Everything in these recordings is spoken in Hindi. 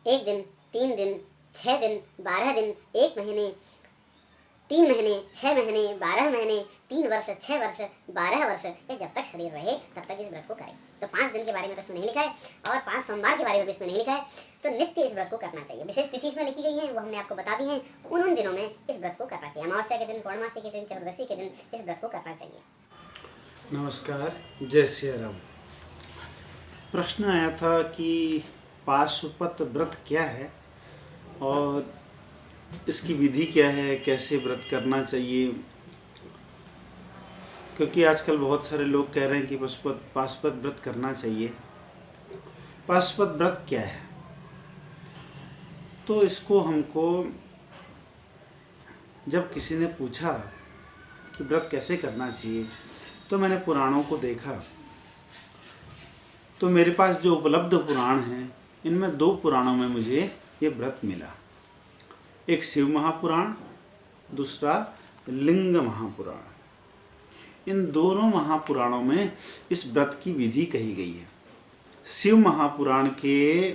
1 दिन, 3 दिन, 6 दिन, 12 दिन, 1 महीने, 3 महीने, 6 महीने, 12 महीने, 3 वर्ष, 6 वर्ष, 12 वर्ष, ये जब तक शरीर रहे तब तक इस व्रत को करें। तो 5 दिन के बारे में तो इसमें नहीं लिखा है और 5 सोमवार के बारे में भी इसमें नहीं लिखा है। तो नित्य इस व्रत को करना चाहिए। विशेष तिथि इसमें लिखी गई है, वो हमने आपको बता दी है। उन दिनों में इस व्रत को करना चाहिए। अमावस्या के दिन, पूर्णमासी के दिन, चतुर्दशी के दिन इस व्रत को करना चाहिए। नमस्कार, जय श्री राम। प्रश्न आया था कि पाशुपत व्रत क्या है और इसकी विधि क्या है, कैसे व्रत करना चाहिए। क्योंकि आजकल बहुत सारे लोग कह रहे हैं कि पाशुपत व्रत करना चाहिए। पाशुपत व्रत क्या है? तो इसको हमको जब किसी ने पूछा कि व्रत कैसे करना चाहिए, तो मैंने पुराणों को देखा। तो मेरे पास जो उपलब्ध पुराण हैं, इनमें 2 पुराणों में मुझे ये व्रत मिला। एक शिव महापुराण, दूसरा लिंग महापुराण। इन दोनों महापुराणों में इस व्रत की विधि कही गई है। शिव महापुराण के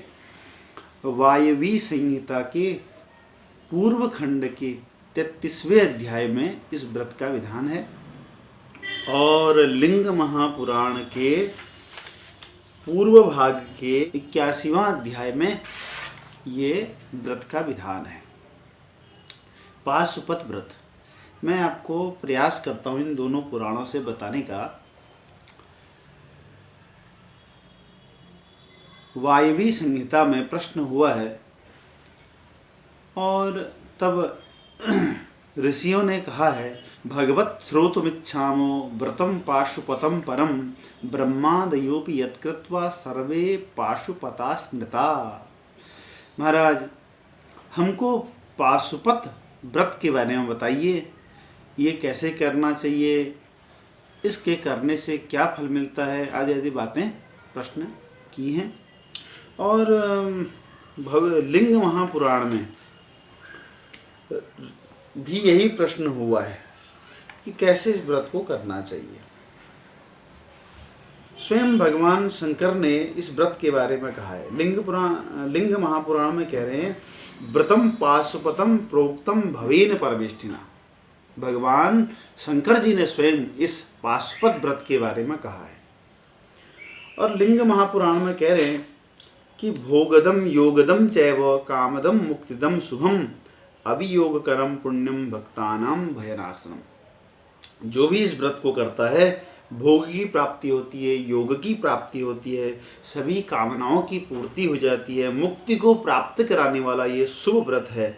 वायवी संहिता के पूर्व खंड के 33वें अध्याय में इस व्रत का विधान है और लिंग महापुराण के पूर्व भाग के 81वां अध्याय में ये व्रत का विधान है। पाशुपत व्रत मैं आपको प्रयास करता हूँ इन दोनों पुराणों से बताने का। वायवी संहिता में प्रश्न हुआ है और तब ऋषियों ने कहा है, भगवत श्रोतुमिच्छामो व्रतम पाशुपतम परम ब्रह्मादयोपि यत्कृत्वा सर्वे पाशुपता स्मृता। महाराज, हमको पाशुपत व्रत के बारे में बताइए। ये कैसे करना चाहिए, इसके करने से क्या फल मिलता है, आदि आदि बातें प्रश्न की हैं। और लिंग महापुराण में भी यही प्रश्न हुआ है कि कैसे इस व्रत को करना चाहिए। स्वयं भगवान शंकर ने इस व्रत के बारे में कहा है। लिंग महापुराण में कह रहे हैं, व्रतम पाशुपतम प्रोक्तम भवेन परमेष्ठिना। भगवान शंकर जी ने स्वयं इस पाशुपत व्रत के बारे में कहा है। और लिंग महापुराण में कह रहे हैं कि भोगदम योगदम चैव कामदम मुक्तिदम शुभम अभियोगकरम पुण्यम भक्तानाम भयनाशनम। जो भी इस व्रत को करता है, भोग की प्राप्ति होती है, योग की प्राप्ति होती है, सभी कामनाओं की पूर्ति हो जाती है। मुक्ति को प्राप्त कराने वाला ये शुभ व्रत है।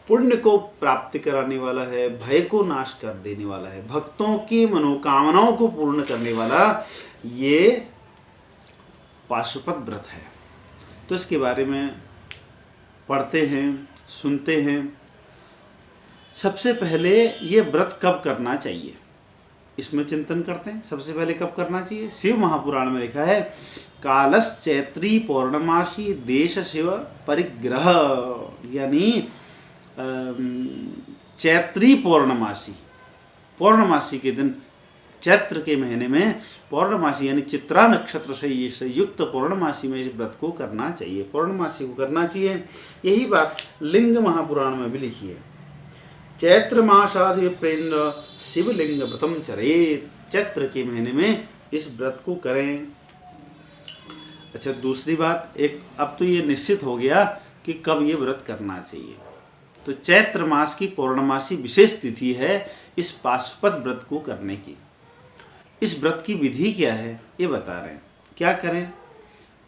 पुण्य को प्राप्त कराने वाला है, भय को नाश कर देने वाला है, भक्तों की मनोकामनाओं को पूर्ण करने वाला ये पाशुपत व्रत है। तो इसके बारे में पढ़ते हैं, सुनते हैं। सबसे पहले ये व्रत कब करना चाहिए, इसमें चिंतन करते हैं। सबसे पहले कब करना चाहिए? शिव महापुराण में लिखा है, कालस चैत्री पौर्णमासी देश शिव परिग्रह। यानी चैत्री पौर्णमासी के दिन, चैत्र के महीने में पौर्णमासी यानी चित्रा नक्षत्र से युक्त पौर्णमासी में इस व्रत को करना चाहिए। पौर्णमासी को करना चाहिए। यही बात लिंग महापुराण में भी लिखी है। चैत्र मासादि विप्रेन्द्र शिवलिंग व्रतम चरेत। चैत्र के महीने में इस व्रत को करें। अच्छा, दूसरी बात, एक अब तो ये निश्चित हो गया कि कब ये व्रत करना चाहिए। तो चैत्र मास की पौर्णमासी विशेष तिथि है इस पाशुपत व्रत को करने की। इस व्रत की विधि क्या है ये बता रहे हैं। क्या करें?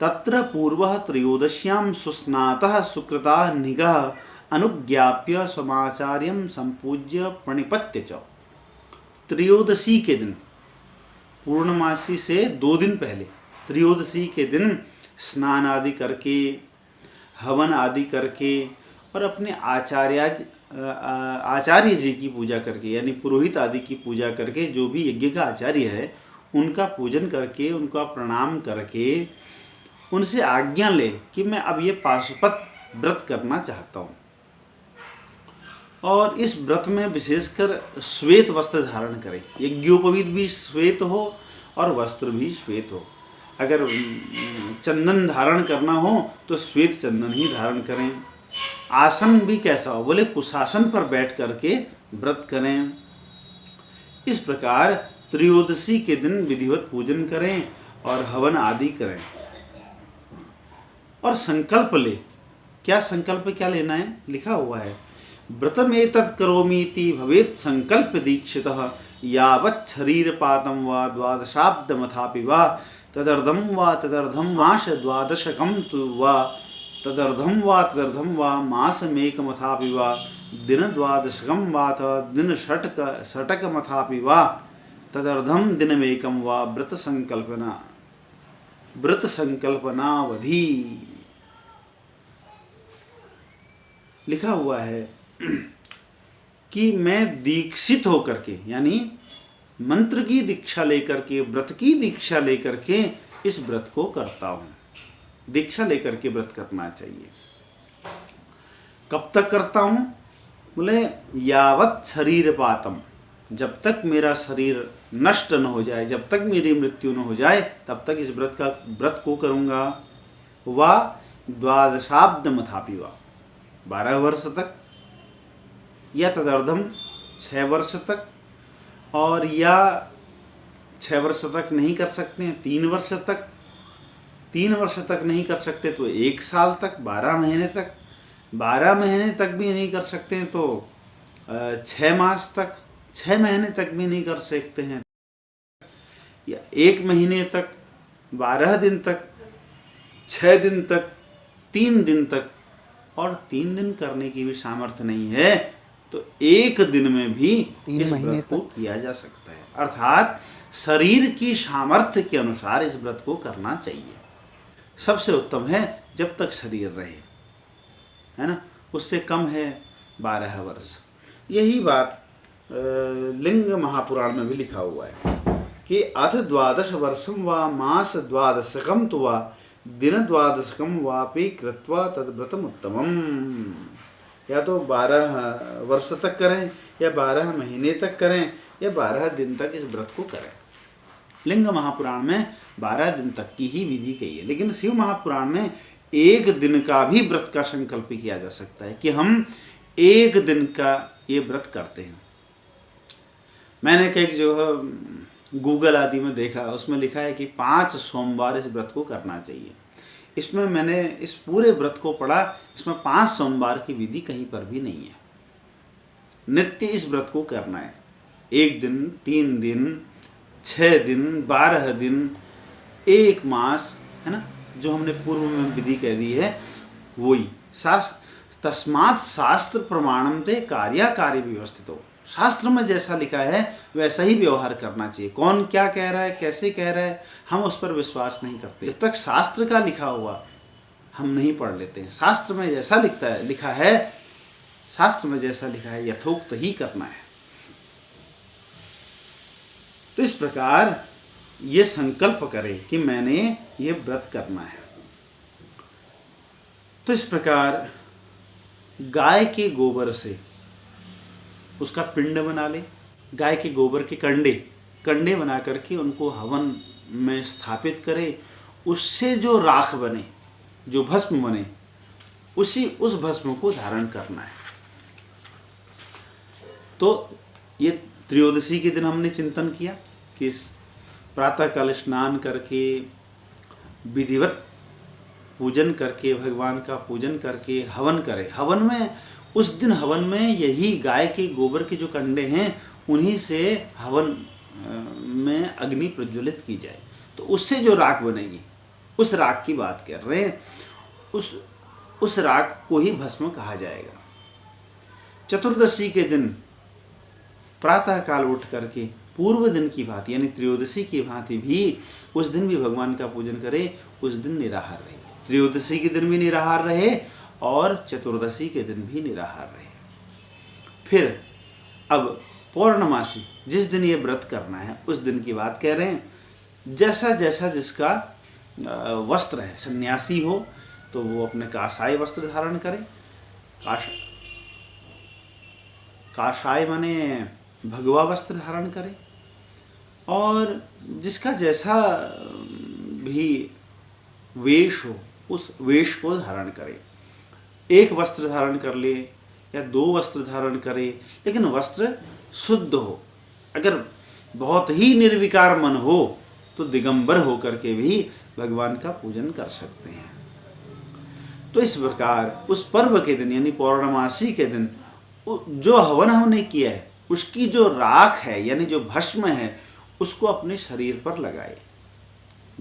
तत्र पूर्वः त्रयोदश्यां सुस्नातः सुकृता निगः अनुज्ञाप्य समाचार्यं संपूज्य प्रणिपत्य च। त्रयोदशी के दिन, पूर्णमासी से 2 दिन पहले, त्रयोदशी के दिन स्नान आदि करके, हवन आदि करके और अपने आचार्य जी की पूजा करके, यानी पुरोहित आदि की पूजा करके, जो भी यज्ञ का आचार्य है उनका पूजन करके, उनका प्रणाम करके, उनसे आज्ञा ले कि मैं अब ये पाशुपत व्रत करना चाहता हूँ। और इस व्रत में विशेषकर श्वेत वस्त्र धारण करें। यज्ञोपवीत भी श्वेत हो और वस्त्र भी श्वेत हो। अगर चंदन धारण करना हो तो श्वेत चंदन ही धारण करें। आसन भी कैसा हो, बोले कुशासन पर बैठ करके व्रत करें। इस प्रकार त्रयोदशी के दिन विधिवत पूजन करें और हवन आदि करें। और संकल्प ले, क्या संकल्प क्या लेना है, लिखा हुआ है व्रतमेतत् करोमीति भवेत् संकल्प दीक्षितः यावत् शरीरपातं वा द्वादशाब्दमथापि वा तदर्धं मास द्वादशकं तु वा तदर्धं वा मासमेकमथापि वा दिनद्वादशकं वा दिन षटकमथापि वा तदर्धं दिनमेकं वा व्रत संकल्पनावधि। लिखा हुआ है कि मैं दीक्षित होकर के, यानी मंत्र की दीक्षा लेकर के, व्रत की दीक्षा लेकर के इस व्रत को करता हूँ। दीक्षा लेकर के व्रत करना चाहिए। कब तक करता हूँ, बोले यावत् शरीरपातम, जब तक मेरा शरीर नष्ट न हो जाए, जब तक मेरी मृत्यु न हो जाए तब तक इस व्रत को करूँगा। वा द्वादशाब्दमथापि वा, 12 वर्ष तक, या तदर्धम 6 वर्ष तक, और या 6 वर्ष तक नहीं कर सकते हैं 3 वर्ष तक, 3 वर्ष तक नहीं कर सकते तो 1 साल तक, 12 महीने तक, 12 महीने तक भी नहीं कर सकते हैं तो 6 मास तक, 6 महीने तक भी नहीं कर सकते हैं, या 1 महीने तक, 12 दिन तक, 6 दिन तक, 3 दिन तक, और 3 दिन करने की भी सामर्थ्य नहीं है तो 1 दिन में भी 3 महीने को किया जा सकता है। अर्थात शरीर की सामर्थ्य के अनुसार इस व्रत को करना चाहिए। सबसे उत्तम है जब तक शरीर रहे, है ना, उससे कम है 12 वर्ष। यही बात लिंग महापुराण में भी लिखा हुआ है कि अथ 12 वर्षम वा मास द्वादशकम तो वा दिन द्वादशकम वापि कृत्वा तद्व्रतम उत्तमम। या तो 12 वर्ष तक करें, या 12 महीने तक करें, या 12 दिन तक इस व्रत को करें। लिंग महापुराण में 12 दिन तक की ही विधि कही है, लेकिन शिव महापुराण में 1 दिन का भी व्रत का संकल्प किया जा सकता है कि हम 1 दिन का ये व्रत करते हैं। मैंने कई जो गूगल आदि में देखा, उसमें लिखा है कि 5 सोमवार इस व्रत को करना चाहिए। इसमें मैंने इस पूरे व्रत को पढ़ा, इसमें 5 सोमवार की विधि कहीं पर भी नहीं है। नित्य इस व्रत को करना है, 1 दिन, 3 दिन, 6 दिन, 12 दिन, 1 मास, है ना, जो हमने पूर्व में विधि कह दी है वही। तस्मात् शास्त्र प्रमाणम ते कार्याकारी व्यवस्थित हो। शास्त्र में जैसा लिखा है वैसा ही व्यवहार करना चाहिए। कौन क्या कह रहा है, कैसे कह रहा है, हम उस पर विश्वास नहीं करते। जब तक शास्त्र का लिखा हुआ हम नहीं पढ़ लेते हैं। शास्त्र में जैसा लिखा है, शास्त्र में जैसा लिखा है यथोक्त ही करना है। तो इस प्रकार ये संकल्प करें कि मैंने ये व्रत करना है। तो इस प्रकार गाय के गोबर से उसका पिंड बना ले, गाय के गोबर के कंडे बना करके उनको हवन में स्थापित करे। उससे जो राख बने, जो भस्म बने, उस भस्म को धारण करना है। तो ये त्रयोदशी के दिन हमने चिंतन किया कि प्रातःकाल स्नान करके, विधिवत पूजन करके, भगवान का पूजन करके हवन करें। हवन में, उस दिन हवन में यही गाय के गोबर के जो कंडे हैं उन्हीं से हवन में अग्नि प्रज्वलित की जाए, तो उससे जो राख बनेगी, उस राख की बात कर रहे हैं। उस राख को ही भस्म कहा जाएगा। चतुर्दशी के दिन प्रातःकाल उठ करके पूर्व दिन की भांति, यानी त्रयोदशी की भांति भी उस दिन भी भगवान का पूजन करे। उस दिन निराहार रहे, त्रयोदशी के दिन भी निराहार रहे और चतुर्दशी के दिन भी निराहार रहे। फिर अब पौर्णमासी, जिस दिन ये व्रत करना है उस दिन की बात कह रहे हैं। जैसा जैसा जिसका वस्त्र है, सन्यासी हो तो वो अपने काषाय वस्त्र धारण करे। काषाय माने भगवा वस्त्र धारण करे, और जिसका जैसा भी वेश हो उस वेश को धारण करे। एक वस्त्र धारण कर ले या 2 वस्त्र धारण करे, लेकिन वस्त्र शुद्ध हो। अगर बहुत ही निर्विकार मन हो तो दिगंबर होकर के भी भगवान का पूजन कर सकते हैं। तो इस प्रकार उस पर्व के दिन यानी पौर्णमासी के दिन जो हवन हमने किया है उसकी जो राख है यानी जो भस्म है उसको अपने शरीर पर लगाए।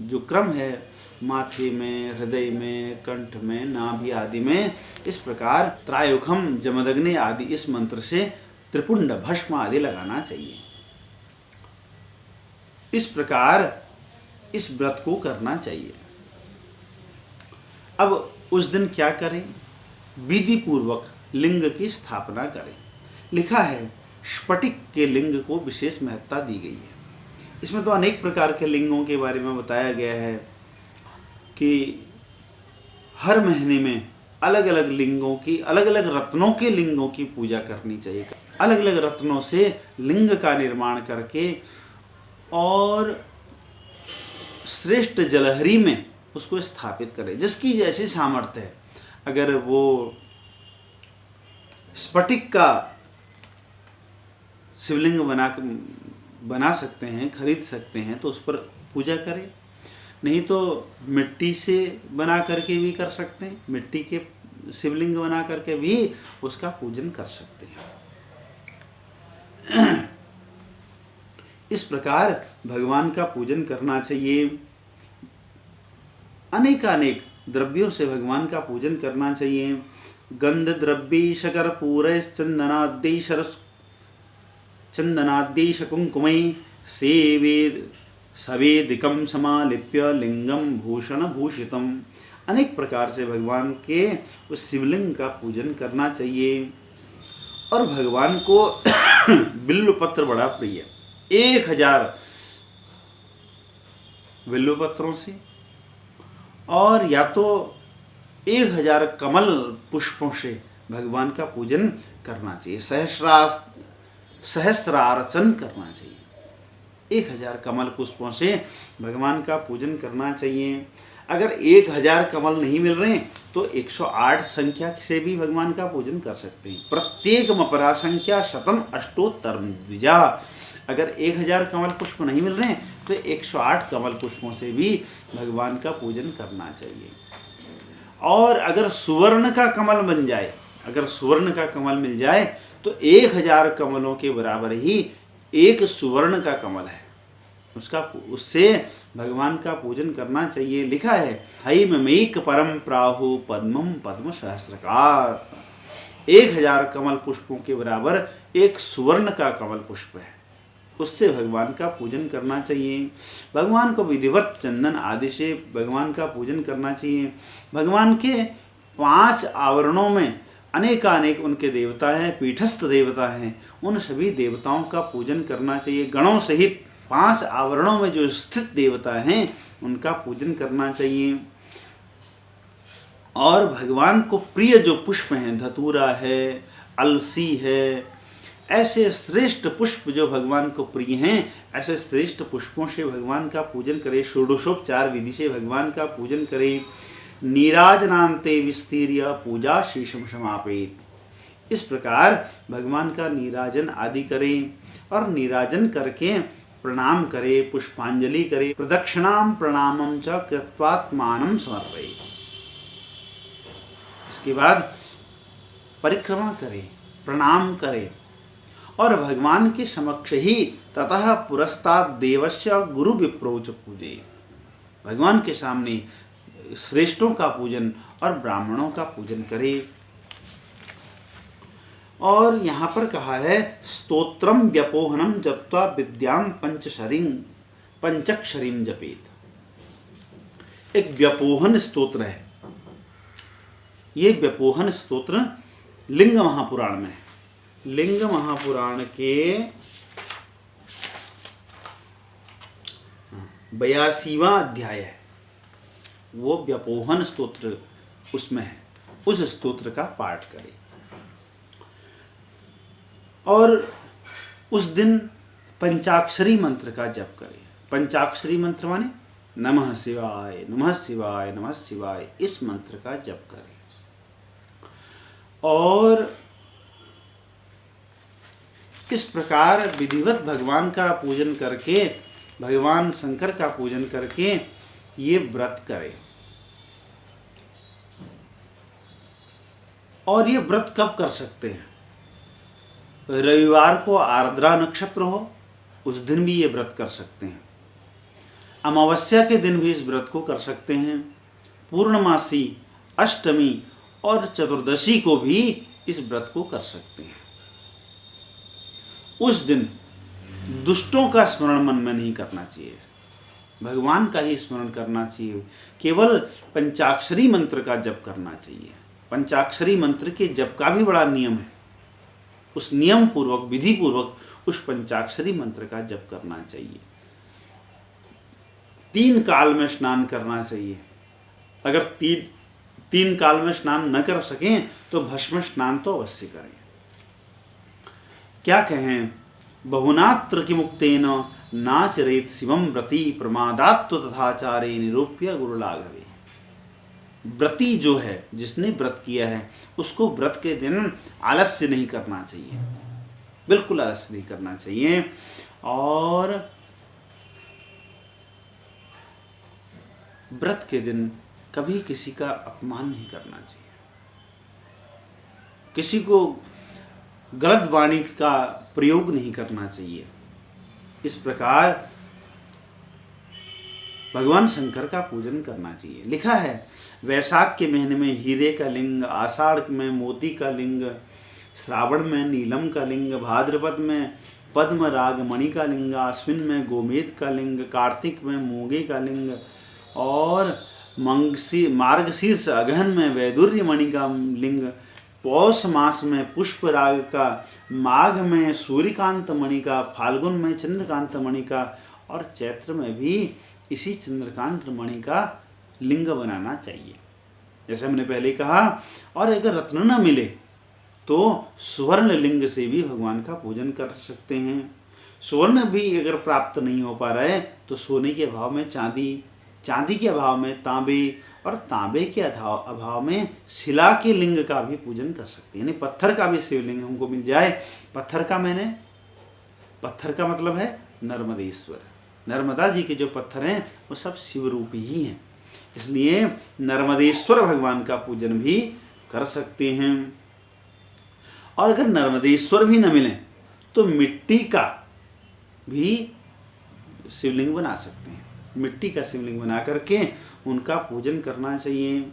जो क्रम है माथे में, हृदय में, कंठ में, नाभि आदि में, इस प्रकार त्रायुखम जमदग्नि आदि इस मंत्र से त्रिपुंड भस्म आदि लगाना चाहिए। इस प्रकार इस व्रत को करना चाहिए। अब उस दिन क्या करें? विधि पूर्वक लिंग की स्थापना करें। लिखा है स्फटिक के लिंग को विशेष महत्ता दी गई है। इसमें तो अनेक प्रकार के लिंगों के बारे में बताया गया है कि हर महीने में अलग अलग लिंगों की, अलग अलग रत्नों के लिंगों की पूजा करनी चाहिए। अलग अलग रत्नों से लिंग का निर्माण करके और श्रेष्ठ जलहरी में उसको स्थापित करें, जिसकी जैसी सामर्थ्य है। अगर वो स्फटिक का शिवलिंग बना सकते हैं, खरीद सकते हैं, तो उस पर पूजा करें। नहीं तो मिट्टी से बना करके भी कर सकते हैं, मिट्टी के शिवलिंग बना करके भी उसका पूजन कर सकते हैं। इस प्रकार भगवान का पूजन करना चाहिए। अनेकानेक द्रव्यों से भगवान का पूजन करना चाहिए। गंध द्रव्य शकर पूरे चंदनाद्यैष कुंकुमैः सेवेद सवेदिकं समालिप्य लिंगम भूषण भूषितम। अनेक प्रकार से भगवान के उस शिवलिंग का पूजन करना चाहिए। और भगवान को बिल्व पत्र बड़ा प्रिय है। 1000 बिल्व पत्रों से और या तो 1000 कमल पुष्पों से भगवान का पूजन करना चाहिए। सहस्रार्चन करना चाहिए। 1000 कमल पुष्पों से भगवान का पूजन करना चाहिए। अगर 1000 कमल नहीं मिल रहे तो 108 संख्या से भी भगवान का पूजन कर सकते हैं। प्रत्येक मपरा संख्या शतम अष्टोत्तर द्विजा। अगर 1000 कमल पुष्प नहीं मिल रहे तो 108 कमल पुष्पों से भी भगवान का पूजन करना चाहिए। और अगर सुवर्ण का कमल बन जाए, अगर सुवर्ण का कमल मिल जाए तो 1000 कमलों के बराबर ही एक सुवर्ण का कमल है, उससे भगवान का पूजन करना चाहिए। लिखा है हैममेक परम प्राहु पद्मम पद्म सहस्रकार। 1000 कमल पुष्पों के बराबर एक सुवर्ण का कमल पुष्प है, उससे भगवान का पूजन करना चाहिए। भगवान को विधिवत चंदन आदि से भगवान का पूजन करना चाहिए। भगवान के 5 आवरणों में अनेकानेक उनके देवता हैं, पीठस्थ देवता हैं, उन सभी देवताओं का पूजन करना चाहिए। गणों सहित 5 आवरणों में जो स्थित देवता हैं उनका पूजन करना चाहिए। और भगवान को प्रिय जो पुष्प हैं, धतूरा है, अलसी है, ऐसे श्रेष्ठ पुष्प जो भगवान को प्रिय हैं, ऐसे श्रेष्ठ पुष्पों से भगवान का पूजन करें। षोडशोपचार विधि से भगवान का पूजन करें। नीराजनान्ते विस्तीर्य पूजा शीशम समापेत। इस प्रकार भगवान का नीराजन आदि करें और नीराजन करके प्रणाम करें, पुष्पांजलि करें। प्रदक्षिणाम प्रणामम च कृत्वात्मानं समर्पयेत्। इसके बाद परिक्रमा करें, प्रणाम करें और भगवान के समक्ष ही ततः पुरस्तात् देवस्य गुरु विप्रोच पूजे। भगवान के सामने श्रेष्ठों का पूजन और ब्राह्मणों का पूजन करें। और यहाँ पर कहा है स्तोत्रम व्यपोहनम जप्त्वा विद्याम पंचक्षरीं जपेत। एक व्यपोहन स्तोत्र है। ये व्यपोहन स्तोत्र लिंग महापुराण में है। लिंग महापुराण के 82वां अध्याय है, वो व्यपोहन स्तोत्र उसमें है। उस स्तोत्र का पाठ करें और उस दिन पंचाक्षरी मंत्र का जप करें। पंचाक्षरी मंत्र माने नमः शिवाय नमः शिवाय नमः शिवाय इस मंत्र का जप करें। और इस प्रकार विधिवत भगवान का पूजन करके, भगवान शंकर का पूजन करके ये व्रत करें। और ये व्रत कब कर सकते हैं? रविवार को आर्द्रा नक्षत्र हो उस दिन भी ये व्रत कर सकते हैं। अमावस्या के दिन भी इस व्रत को कर सकते हैं। पूर्णमासी, अष्टमी और चतुर्दशी को भी इस व्रत को कर सकते हैं। उस दिन दुष्टों का स्मरण मन में नहीं करना चाहिए, भगवान का ही स्मरण करना चाहिए। केवल पंचाक्षरी मंत्र का जप करना चाहिए। पंचाक्षरी मंत्र के जप का भी बड़ा नियम है। उस नियम पूर्वक, विधि पूर्वक उस पंचाक्षरी मंत्र का जप करना चाहिए। 3 काल में स्नान करना चाहिए। अगर तीन काल में स्नान न कर सकें तो भस्म स्नान तो अवश्य करें। क्या कहें? बहुनात्र की मुक्तेन नाचरेत शिवम व्रती प्रमादात्व तथाचारे निरूप्य गुरुलाघवे। व्रती जो है, जिसने व्रत किया है, उसको व्रत के दिन आलस्य नहीं करना चाहिए, बिल्कुल आलस्य नहीं करना चाहिए। और व्रत के दिन कभी किसी का अपमान नहीं करना चाहिए, किसी को गलत वाणी का प्रयोग नहीं करना चाहिए। इस प्रकार भगवान शंकर का पूजन करना चाहिए। लिखा है वैशाख के महीने में हीरे का लिंग, आषाढ़ में मोती का लिंग, श्रावण में नीलम का लिंग, भाद्रपद में पद्म राग मणि का लिंग, आश्विन में गोमेद का लिंग, कार्तिक में मूंगे का लिंग और मार्गशीर्ष अगहन में वैदुर्य मणि का लिंग, पौष मास में पुष्प राग का, माघ में सूर्यकांत मणि का, फाल्गुन में चंद्रकांत मणि का और चैत्र में भी इसी चंद्रकांत मणि का लिंग बनाना चाहिए, जैसे हमने पहले कहा। और अगर रत्न न मिले तो सुवर्ण लिंग से भी भगवान का पूजन कर सकते हैं। सुवर्ण भी अगर प्राप्त नहीं हो पा रहा है तो सोने के अभाव में चांदी, चांदी के अभाव में तांबे और तांबे के अभाव में शिला के लिंग का भी पूजन कर सकते हैं। यानी पत्थर का भी शिवलिंग हमको मिल जाए। पत्थर का मतलब है नर्मदेश्वर। नर्मदा जी के जो पत्थर हैं वो सब शिव रूप ही हैं, इसलिए नर्मदेश्वर भगवान का पूजन भी कर सकते हैं। और अगर नर्मदेश्वर भी न मिले तो मिट्टी का भी शिवलिंग बना सकते हैं। मिट्टी का शिवलिंग बना करके उनका पूजन करना चाहिए।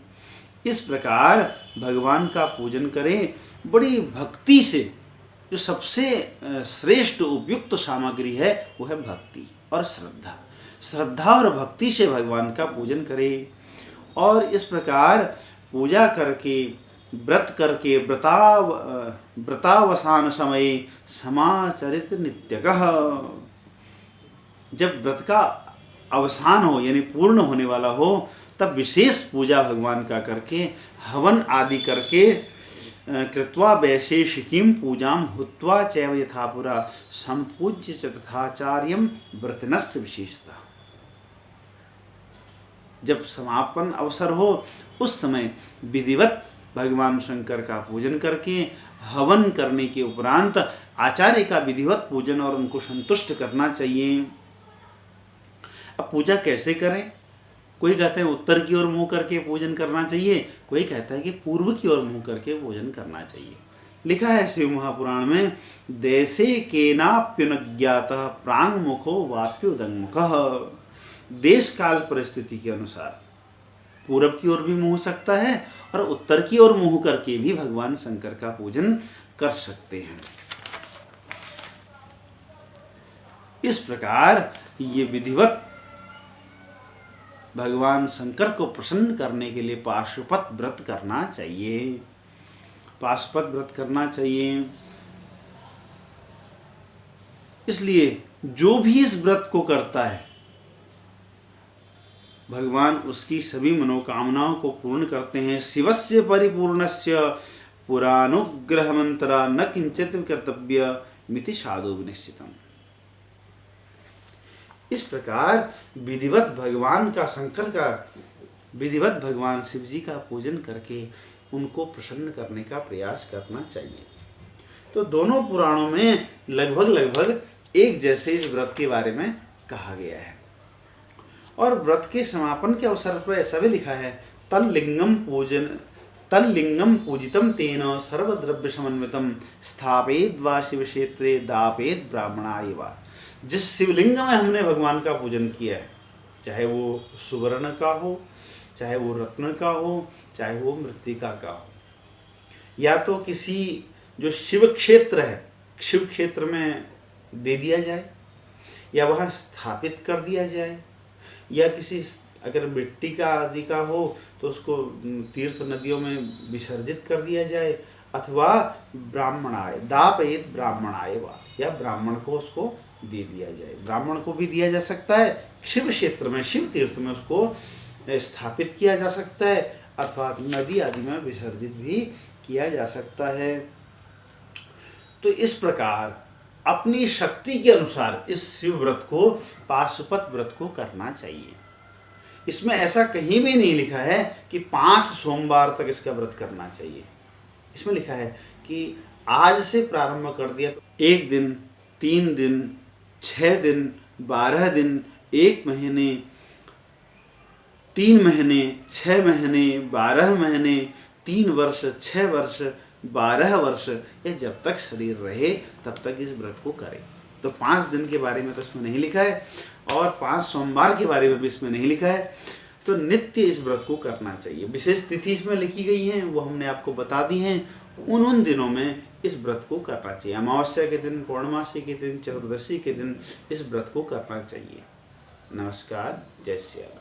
इस प्रकार भगवान का पूजन करें बड़ी भक्ति से। जो सबसे श्रेष्ठ उपयुक्त सामग्री है वो है भक्ति और श्रद्धा। श्रद्धा और भक्ति से भगवान का पूजन करें। और इस प्रकार पूजा करके, व्रत करके, व्रतावसान समय समाचरित नित्यकः। जब व्रत का अवसान हो यानी पूर्ण होने वाला हो तब विशेष पूजा भगवान का करके, हवन आदि करके, कृत्वा वैशेषिकीं पूजां हुत्वा चैव यथा पुरा संपूज्य च तथाचार्यं व्रतनस्य विशेषता। जब समापन अवसर हो उस समय विधिवत भगवान शंकर का पूजन करके, हवन करने के उपरांत आचार्य का विधिवत पूजन और उनको संतुष्ट करना चाहिए। अब पूजा कैसे करें? कोई कहते हैं उत्तर की ओर मुंह करके पूजन करना चाहिए, कोई कहता है कि पूर्व की ओर मुंह करके पूजन करना चाहिए। लिखा है शिव महापुराण में, देशे केनाप्युनज्ञातः प्रांग मुखो वाप्योदंगमुखः। देश काल परिस्थिति के अनुसार पूर्व की ओर भी मुंह सकता है और उत्तर की ओर मुंह करके भी भगवान शंकर का पूजन कर सकते हैं। इस प्रकार ये विधिवत भगवान शंकर को प्रसन्न करने के लिए पाशुपत व्रत करना चाहिए। पाशुपत व्रत करना चाहिए। इसलिए जो भी इस व्रत को करता है भगवान उसकी सभी मनोकामनाओं को पूर्ण करते हैं। शिवस्य परिपूर्णस्य पुरानुग्रह मंत्रा न किंचित कर्तव्य मिति साधु विनिश्चितम्। इस प्रकार विधिवत भगवान का, शंकर का, विधिवत भगवान शिव जी का पूजन करके उनको प्रसन्न करने का प्रयास करना चाहिए। तो दोनों पुराणों में लगभग एक जैसे इस व्रत के बारे में कहा गया है। और व्रत के समापन के अवसर पर ऐसा भी लिखा है, तल्लिंगम पूजितम तेन सर्वद्रव्य समन्वितम स्थापेद वा शिव क्षेत्रे दापेद ब्राह्मणाय वा। जिस शिवलिंग में हमने भगवान का पूजन किया है, चाहे वो सुवर्ण का हो, चाहे वो रत्न का हो, चाहे वो मृत्तिका का हो, या तो किसी जो शिव क्षेत्र है, शिव क्षेत्र में दे दिया जाए, या वहाँ स्थापित कर दिया जाए, या किसी अगर मिट्टी का आदि का हो तो उसको तीर्थ नदियों में विसर्जित कर दिया जाए, अथवा ब्राह्मणाय, दापयित ब्राह्मणाय वा, या ब्राह्मण को उसको दे दिया जाए। ब्राह्मण को भी दिया जा सकता है, शिव क्षेत्र में, शिव तीर्थ में उसको स्थापित किया जा सकता है, अर्थात नदी आदि में विसर्जित भी किया जा सकता है। तो इस प्रकार अपनी शक्ति के अनुसार इस शिव व्रत को, पाशुपत व्रत को करना चाहिए। इसमें ऐसा कहीं भी नहीं लिखा है कि 5 सोमवार तक इसका व्रत करना चाहिए। इसमें लिखा है कि आज से प्रारंभ कर दिया तो 1 दिन, 3 दिन, 6 दिन, 12 दिन, 1 महीने, 3 महीने, 6 महीने, 12 महीने, 3 वर्ष, 6 वर्ष, 12 वर्ष, या जब तक शरीर रहे तब तक इस व्रत को करें। तो 5 दिन के बारे में तो इसमें नहीं लिखा है, और 5 सोमवार के बारे में भी इसमें नहीं लिखा है। तो नित्य इस व्रत को करना चाहिए। विशेष तिथि इसमें लिखी गई हैं, वो हमने आपको बता दी हैं। उन दिनों में इस व्रत को करना चाहिए। अमावस्या के दिन, पूर्णमासी के दिन, चतुर्दशी के दिन इस व्रत को करना चाहिए। नमस्कार, जय श्री राम।